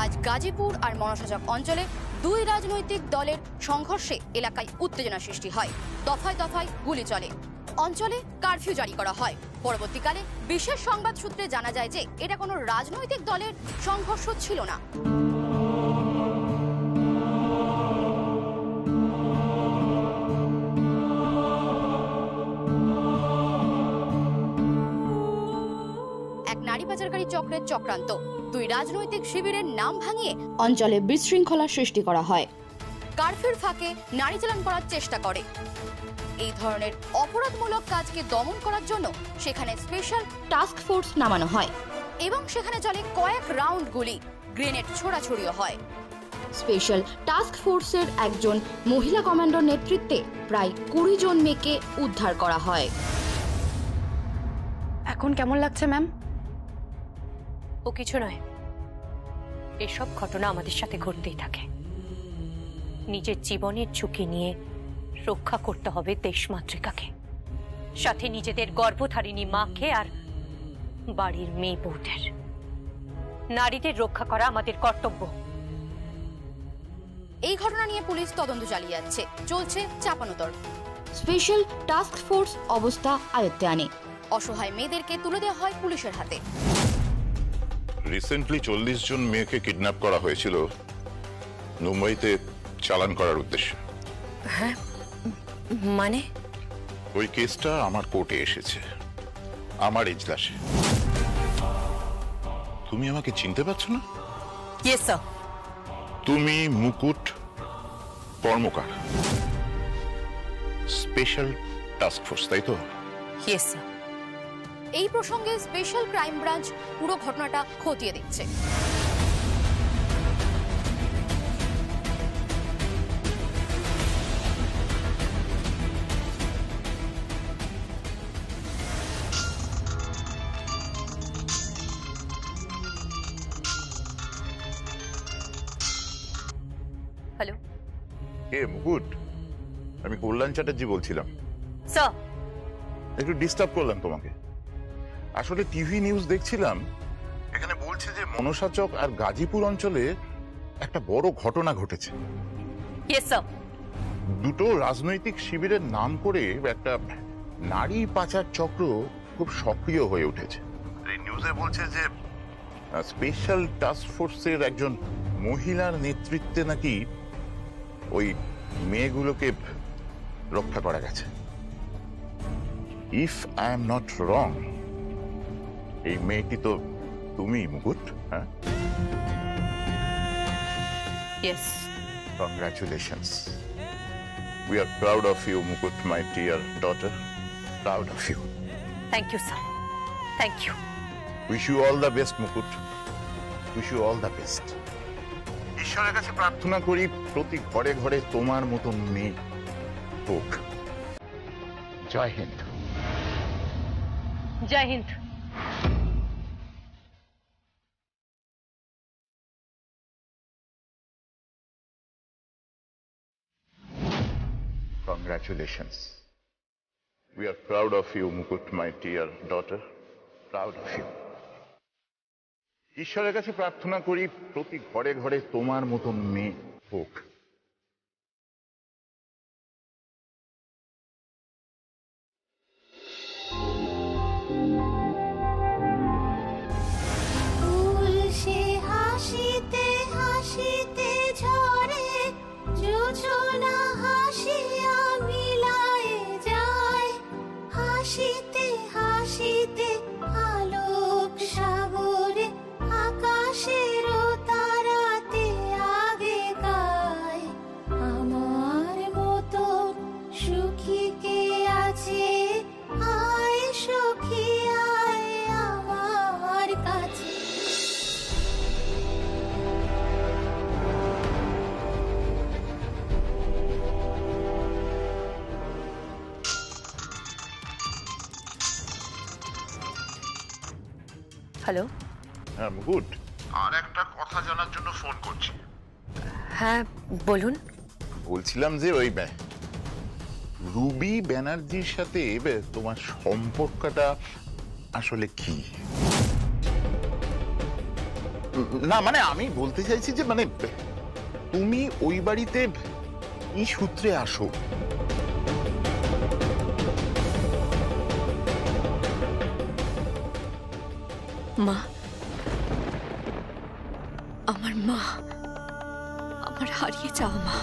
আজ গাজীপুর আর মনসাচক অঞ্চলে দুই রাজনৈতিক দলের সংঘর্ষে এলাকায় উত্তেজনা সৃষ্টি হয়। দফায় দফায় গুলি চলে, অঞ্চলে কারফিউ জারি করা হয়। পরবর্তীকালে বিশেষ সংবাদ সূত্রে জানা যায় যে এটা কোনো রাজনৈতিক দলের সংঘর্ষ ছিল না। এক নারী পাচারকারী চক্রের চক্রান্ত। দুই রাজনৈতিক শিবিরের নাম ভাঙিয়ে অঞ্চলে বিশৃঙ্খলা সৃষ্টি করা হয়। কারফিউর ফাঁকে নারী চালান করার চেষ্টা করে। এই ধরনের অপরাধমূলক কাজকে দমন করার জন্য সেখানে স্পেশাল টাস্ক ফোর্স নামানো হয় এবং সেখানে চলে কয়েক রাউন্ড গুলি, গ্রেনেড ছোড়াছড়িও হয়। স্পেশাল টাস্ক ফোর্সের একজন মহিলা কমান্ডোর নেতৃত্বে প্রায় 20 জন মেয়েকে উদ্ধার করা হয়। এখন কেমন লাগছে ম্যাম? ও কিছু নয়, এসব ঘটনা আমাদের সাথে ঘটতেই থাকে। নিজের জীবনের ঝুঁকি নিয়ে রক্ষা করতে হবে দেশ মাতৃকাকে, সাথে নিজেদের গর্ভধারিণী মাকে আর বাড়ির মেয়ে বউদের। নারীদের রক্ষা করা আমাদের কর্তব্য। এই ঘটনা নিয়ে পুলিশ তদন্ত চালিয়ে যাচ্ছে, চলছে চাপানোতর। স্পেশাল টাস্ক ফোর্স অবস্থা আয়ত্তে আনে। অসহায় মেয়েদেরকে তুলে দেওয়া হয় পুলিশের হাতে। রিসেন্টলি 40 জন মেয়েকে কিডন্যাপ করা হয়েছিল মুম্বাইতে চালান করার উদ্দেশ্যে। হ্যাঁ, মানে ওই কেসটা আমার কোর্টে এসেছে, আমার এজলাসে। তুমি আমাকে চিনতে পারছো না? Yes sir. তুমি মুকুট কর্মকার, স্পেশাল টাস্ক ফোর্স, তাই তো? Yes sir. এই প্রসঙ্গে স্পেশাল ক্রাইম ব্রাঞ্চ পুরো ঘটনাটা খতিয়ে দেখছে। হ্যালো, কে মুকুট? আমি কল্যাণ চ্যাটার্জি বলছিলাম। স্যার, একটু ডিস্টার্ব করলাম তোমাকে। আসলে টিভি নিউজ দেখছিলাম, এখানে বলছে যে মনসাচক আর গাজীপুর অঞ্চলে একটা বড় ঘটনা ঘটেছে। Yes sir. দুটো রাজনৈতিক শিবিরের নাম করে একটা নারী পাচার চক্র খুব সক্রিয় হয়ে উঠেছে। এই নিউজে বলছে যে স্পেশাল টাস্ক ফোর্সের একজন মহিলার নেতৃত্বে নাকি ওই মেয়েগুলোকে রক্ষা করা গেছে। If I am not wrong, এই মেয়েটি তো তুমি মুকুট? হ্যাঁ, yes. Congratulations. We are proud of you, Mukut, my dear daughter. Proud of you. Thank you, sir. Thank you. Wish you all the best, Mukut. Wish you all the best. ঈশ্বরের কাছে প্রার্থনা করি প্রতি ঘরে ঘরে তোমার মতন মেয়ে হোক। জয় হিন্দ। জয় Hind. Congratulations. We are proud of you, Mukut, my dear daughter. Proud of you. ঈশ্বরের কাছে প্রার্থনা করি প্রতি ঘরে ঘরে তোমার মতন মেয়ে হোক। হ্যালো। হ্যাঁ মুকুট, আর একটা কথা জানার জন্য ফোন করছি। হ্যাঁ বলুন। বলছিলাম যে ওই রুবি ব্যানার্জির সাথে তোমার সম্পর্কটা আসলে কি? না মানে আমি বলতে চাইছি যে মানে তুমি ওই বাড়িতে কি সূত্রে আসো? মা, আমার মা, আমার হারিয়ে যাওয়া মা।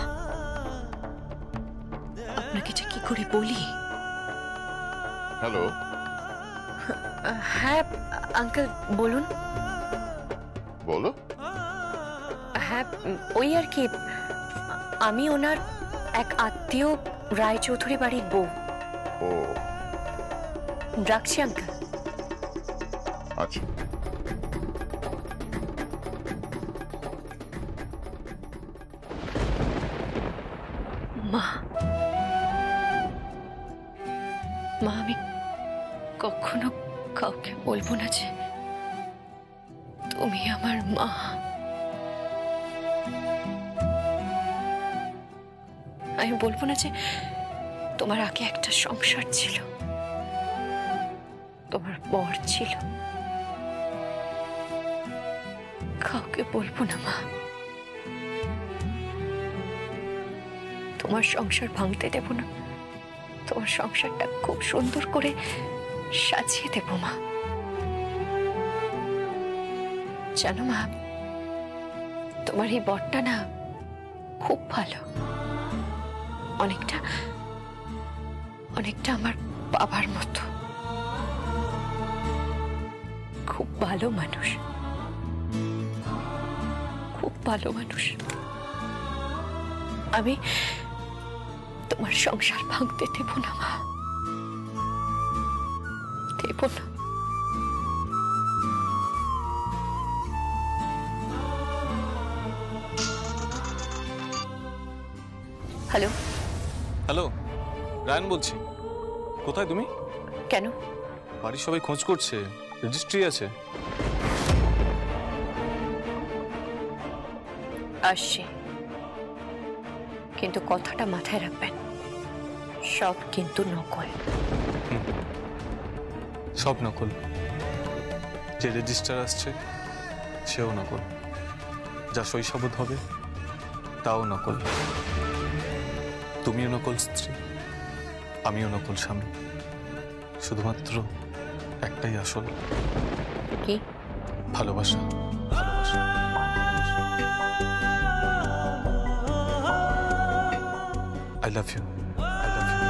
আপনাকে যে কি করে বলি। হ্যালো, হ্যাঁ আঙ্কেল বলুন। বলো। হ্যাঁ ওই আর কি, আমি ওনার এক আত্মীয় রায়চৌধুরী বাড়ির বউ। ও রাখছি আঙ্কেল। আচ্ছা, মা, মা আমি কখনো কাউকে বলবো না যে তুমি আমার মা। আমি বলবো না যে তোমার আগে একটা সংসার ছিল, তোমার বর ছিল। কাউকে বলবো না মা। তোমার সংসার ভাঙতে দেব না, তোমার সংসারটা খুব সুন্দর করে সাজিয়ে দেব মা। জানো মা, তোমার এই বরটা না খুব ভালো, অনেকটা অনেকটা আমার বাবার মতো। খুব ভালো মানুষ, খুব ভালো মানুষ। আমি তোমার সংসার ভাঙতে দেব না মা, দেব না। হ্যালো। হ্যালো, রায়ন বলছি। কোথায় তুমি? কেন? বাড়ির সবাই খোঁজ করছে, রেজিস্ট্রি আছে। আসছি, কিন্তু কথাটা মাথায় রাখবেন, সব কিন্তু নকল। সব নকল। যে রেজিস্টার আসছে সেও নকল, যা শৈশবোধ হবে তাও নকল। তুমিও নকল স্ত্রী, আমিও নকল স্বামী। শুধুমাত্র একটাই আসল। কি? ভালোবাসা। ভালোবাসা। I love you. I love you.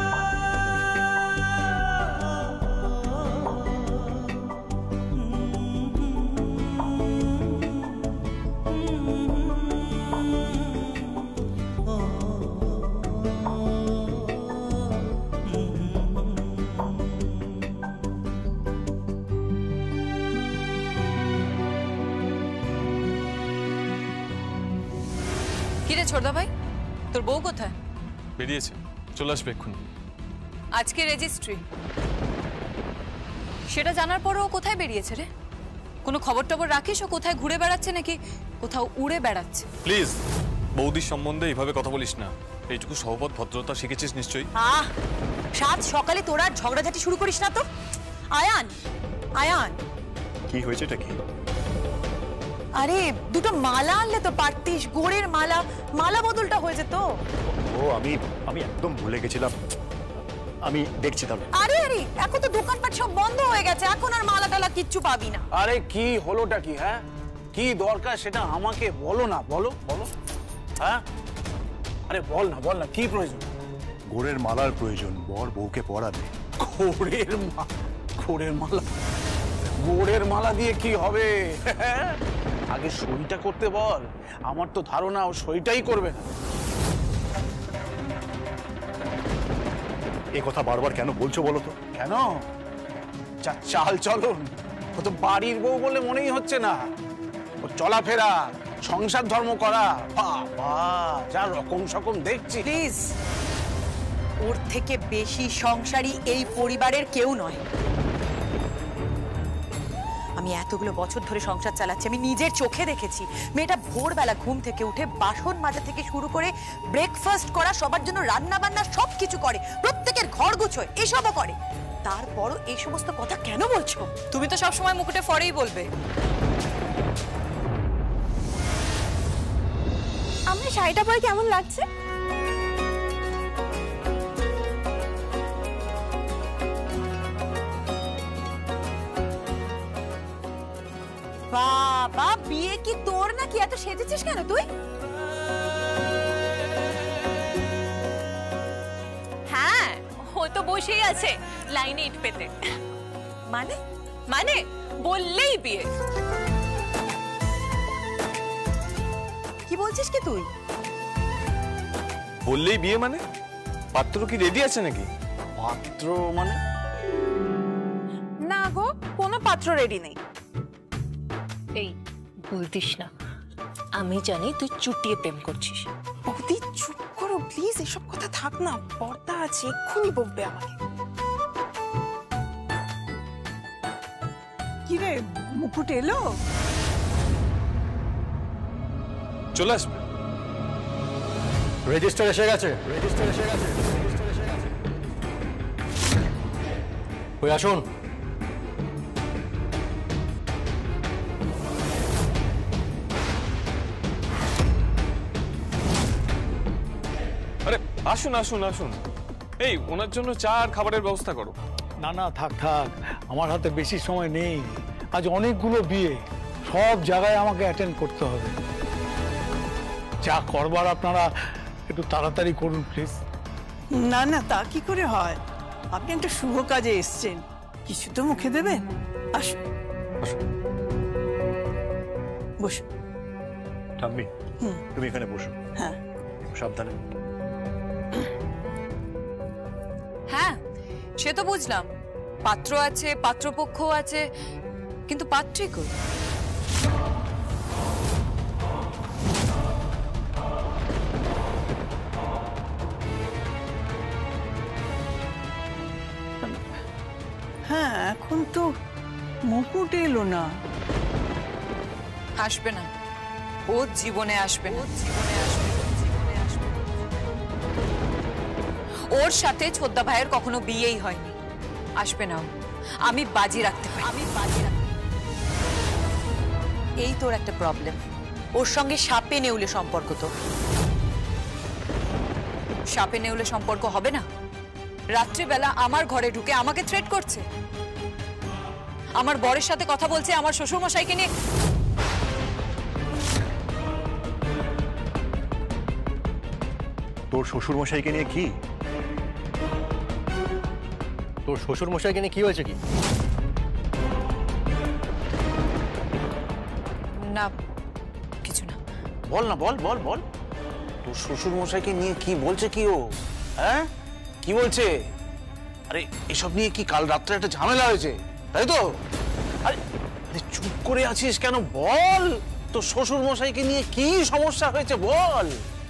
কিরে ছোটদা ভাই, তোর বউ কোথায়? বেরিয়েছে, চলে আসবে এক্ষুনি। আজকে রেজিস্ট্রি, সেটা জানার পরও ও কোথায় বেরিয়েছে রে? কোনো খবর টবর রাখিস ও কোথায় ঘুরে বেড়াচ্ছে নাকি কোথাও উড়ে বেড়াচ্ছে? প্লিজ, বৌদির সম্বন্ধে এইভাবে কথা বলিস না। এইটুকু সহবত ভদ্রতা শিখেছিস নিশ্চয়ই। সাত সকালে তোরা ঝগড়াঝাটি শুরু করিস না তো। আয়ান, আয়ান, কি হয়েছে এটা? কি? আরে দুটো মালা আনলে তো পারতিস, গোড়ের মালা, মালা বদলটা হয়ে যেত। ও আমি একদম ভুলে গেছিলাম, আমি দেখছি তাহলে। আরে আরে এখন তো দোকানপাট সব বন্ধ হয়ে গেছে, এখন আর মালা টালা কিচ্ছু পাবি না। আরে কি হলোটা কি? হ্যাঁ, কি দরকার সেটা আমাকে বলো না। বলো বলো। হ্যাঁ, আরে বল না কি প্রয়োজন? গোড়ের মালার প্রয়োজন, বর বউকে পরাবে। গোড়ের মালা? গোড়ের মালা দিয়ে কি হবে? আগে সইটা করতে বল। আমার তো ধারণা ও সইটাই করবে না। এ কথা বারবার কেন বলছো বলো তো? কেন? যা চাল চলন, ও তো বাড়ির বউ বলে মনেই হচ্ছে না। ও চলাফেরা, সংসার ধর্ম করা, বাবা যা রকম সকম দেখছি। প্লিজ, ওর থেকে বেশি সংসারী এই পরিবারের কেউ নয়। আমি এতগুলো বছর ধরে সংসার চালাচ্ছি, আমি নিজের চোখে দেখেছি মেয়েটা ভোরবেলা ঘুম থেকে উঠে বাসন মাজা থেকে শুরু করে ব্রেকফাস্ট করা, সবার জন্য রান্না বান্না সবকিছু করে, প্রত্যেকের ঘর গুছোয়, এসবও করে। তারপরও এই সমস্ত কথা কেন বলছো? তুমি তো সবসময় মুকুটে ফরেই বলবে। শাড়িটা পরে কেমন লাগছে? বাবা, বিয়ে কি তোর নাকি? এত সেজেছিস কেন তুই? হ্যাঁ, ও তো বসেই আছে লাইনে ইট পেতে। মানে মানে বললেই বিয়ে। কি বলছিস কি তুই? বললেই বিয়ে মানে? পাত্র কি রেডি আছে নাকি? পাত্র মানে? না গো, কোনো পাত্র রেডি নেই। এই বলতিস না, আমি জানি তুই চুটিয়ে প্রেম করছিস। বৌদি চুপ করো প্লিজ, এসব কথা থাক না, পর্দা আছে, এক্ষুনি বকবে আমাকে। কি রে, মুকুট এলো? চলে আসবে। রেজিস্টার এসে গেছে, রেজিস্টার এসে গেছে। ওই আসুন। আরে আসুন আসুন আসুন। এই ওনার জন্য চা আর খাবারের ব্যবস্থা করো। না না, থাক থাক, আমার হাতে বেশি সময় নেই। আজ অনেকগুলো বিয়ে, সব জায়গায় আমাকে অ্যাটেন্ড করতে হবে। যা করবার আপনারা একটু তাড়াতাড়ি করুন প্লিজ। না না, তা কি করে হয়? আপনি একটা শুভ কাজে এসছেন, কিছু তো মুখে দেবেন। আসুন বসুন। ঠাম্মি, তুমি এখানে বসো। হ্যাঁ সাবধানে। হ্যাঁ, সে তো বুঝলাম, পাত্র আছে, পাত্রপক্ষ আছে, কিন্তু পাত্রী কই? হ্যাঁ, এখন তো মুকুট এলো না। আসবে না, ও জীবনে আসবে না। ওর সাথে ছোদ্দা ভাইয়ের কখনো বিয়েই হয়নি, আসবে না ও। আমি বাজি রাখতে পারি, আমি বাজি রাখতে। এই তোর একটা প্রবলেম, ওর সঙ্গে সাপে নেউলে সম্পর্ক। তো সাপে নেউলে সম্পর্ক হবে না? রাত্রিবেলা আমার ঘরে ঢুকে আমাকে থ্রেট করছে, আমার বরের সাথে কথা বলছে, আমার শ্বশুর মশাইকে নিয়ে। তোর শ্বশুর মশাইকে নিয়ে কি? তোর শ্বশুর মশাইকে নিয়ে কি হয়েছে কি? না, কিছু না। বল না, বল বল বল। তোর শ্বশুর মশাইকে নিয়ে কি বলছে কি ও? হ্যাঁ, কি বলছে? আরে এসব নিয়ে কি কাল রাত্রে একটা ঝামেলা হয়েছে, তাই তো? আরে আরে চুপ করে আছিস কেন? বল, তোর শ্বশুর মশাইকে নিয়ে কি সমস্যা হয়েছে বল।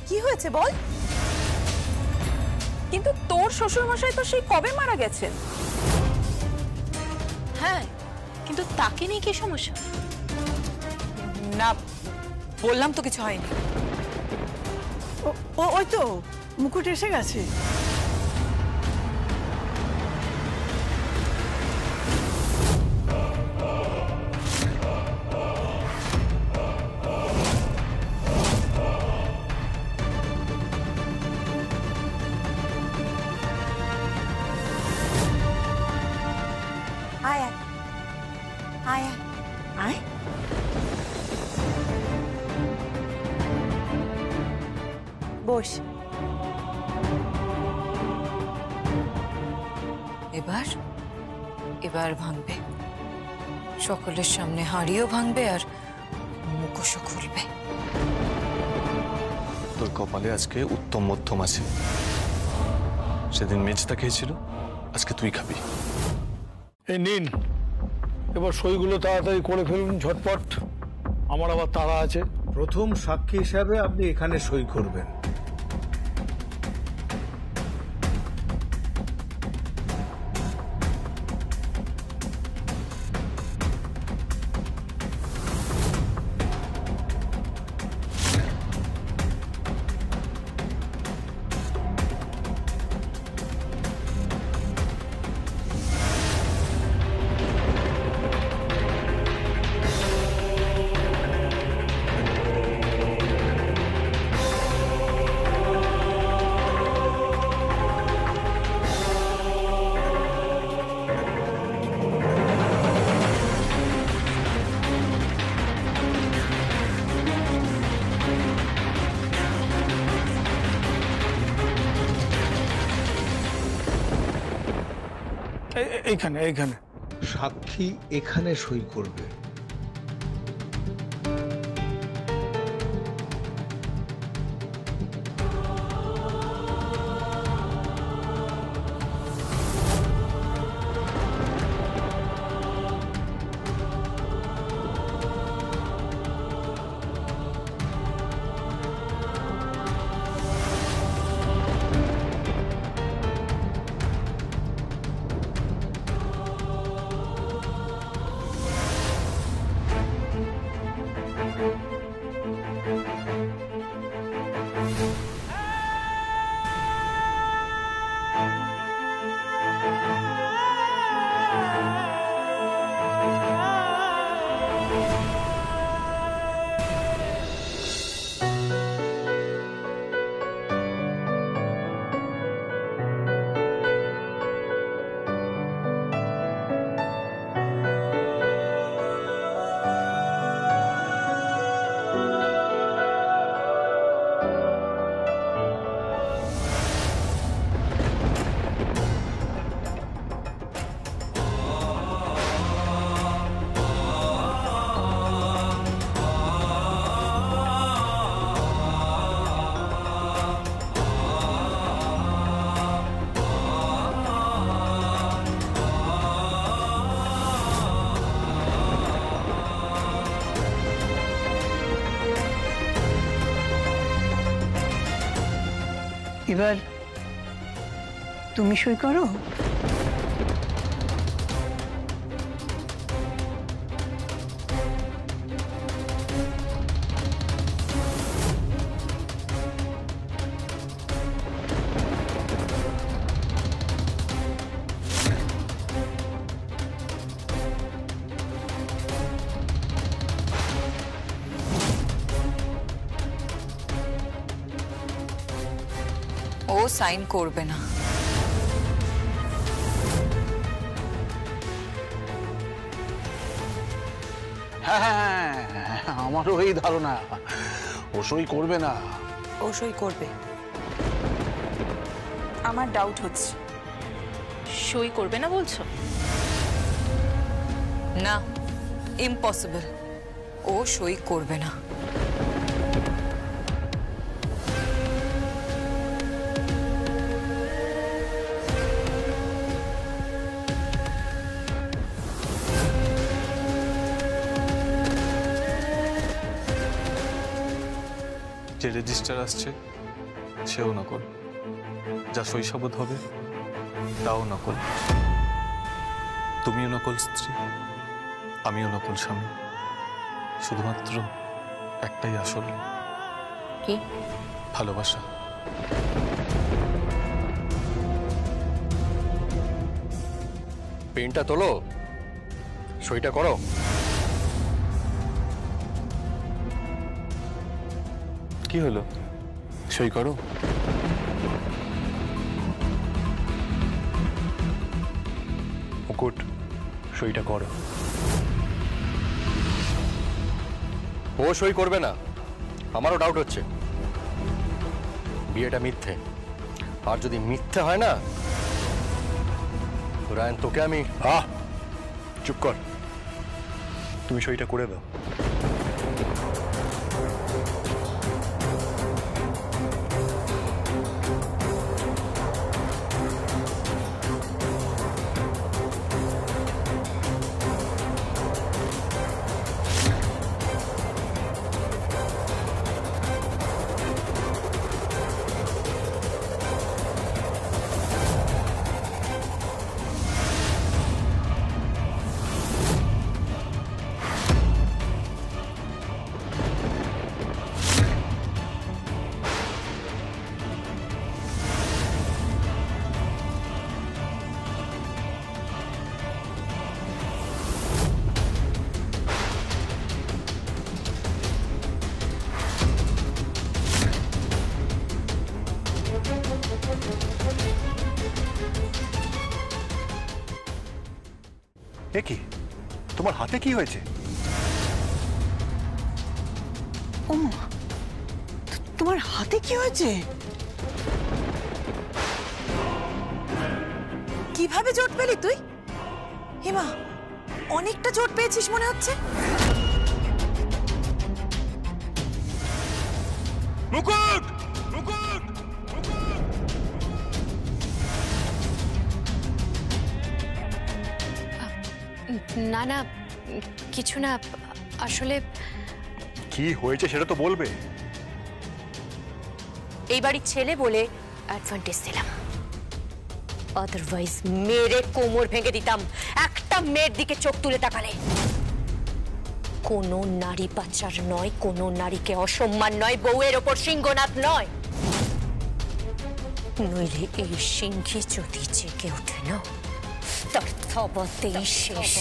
কি হয়েছে বল? কিন্তু তোর শ্বশুর মশাই তো সেই কবে মারা গেছেন। হ্যাঁ, কিন্তু তাকে নিয়ে কি সমস্যা? না, বললাম তো কিছু হয়নি। ওই তো মুকুট এসে গেছে। আয় আয় আয় আয়। বস। এবার এবার ভাঙবে, সকলের সামনে হাড়িও ভাঙবে আর মুখোশও খুলবে। তোর কপালে আজকে উত্তম মধ্যম আছে। সেদিন মেজদা খেয়েছিল, আজকে তুই খাবি। এই নিন, এবার সইগুলো তাড়াতাড়ি করে ফেলুন ঝটপট, আমার আবার তাড়া আছে। প্রথম সাক্ষী হিসাবে আপনি এখানে সই করবেন। এইখানে এইখানে। সাক্ষী এখানে সই করবে। এবার তুমি সই করো। ও সাইন করবে না। হ্যাঁ, আমারও এই ধারণা, ও সই করবে না। ও সই করবে। আমার ডাউট হচ্ছে। সই করবে না বলছো? না, ইম্পসিবল। ও সই করবে না। যে রেজিস্টার আসছে সেও নকল, যা শৈশবত হবে তাও নকল। তুমিও নকল স্ত্রী, আমিও নকল স্বামী। শুধুমাত্র একটাই আসল, কি? ভালোবাসা। পেনটা তোলো, সইটা করো। কি হলো? সই করো। মুকুট, সইটা করো। ও সই করবে না, আমারও ডাউট হচ্ছে। বিয়েটা মিথ্যে, আর যদি মিথ্যে হয় না, রায়ন তোকে আমি চুপ কর, তুমি সইটা করে দাও। কি তোমার হাতে কি হয়েছে? তোমার হাতে কি হয়েছে? কিভাবে চোট পেলি তুই? হেমা, অনেকটা চোট পেয়েছিস মনে হচ্ছে। মুকুট মুকুট না না, কিছু না, আসলে কি হয়েছে সেটা তো বলবে। এই বাড়ির ছেলে বলে অ্যাডভান্টেজ দিলাম, আদারওয়াইজ মেরে কোমর ভেঙে দিতাম একটা মেয়ের দিকে চোখ তুলে তাকালে। কোনো নারী পাচার নয়, কোনো নারীকে অসম্মান নয়, বউয়ের ওপর সিংহনাদ নয়, নইলে এই সিংহী যদি জেগে ওঠে না তার থবতেই শেষ।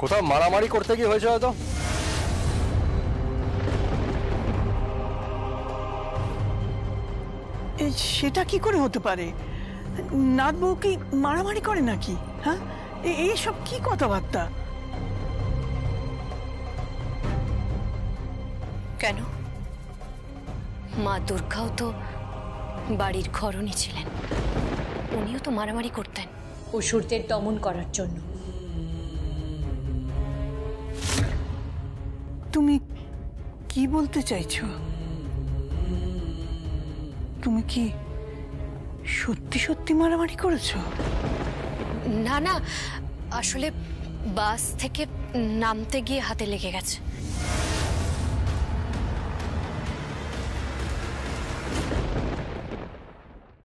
কোথাও মারামারি করতে গিয়ে হয়েছে হয়তো। সেটা কি করে হতে পারে? নাথ বউ কি মারামারি করে নাকি? হ্যাঁ, এইসব কি কথাবার্তা? কেন? মা দুর্গাও তো বাড়ির ঘরণী ছিলেন, উনিও তো মারামারি করতেন অসুরদের দমন করার জন্য। তুমি কি বলতে চাইছো? তুমি কি সত্যি সত্যি মারামারি করেছো? না না, আসলে বাস থেকে নামতে গিয়ে হাতে লেগে গেছে।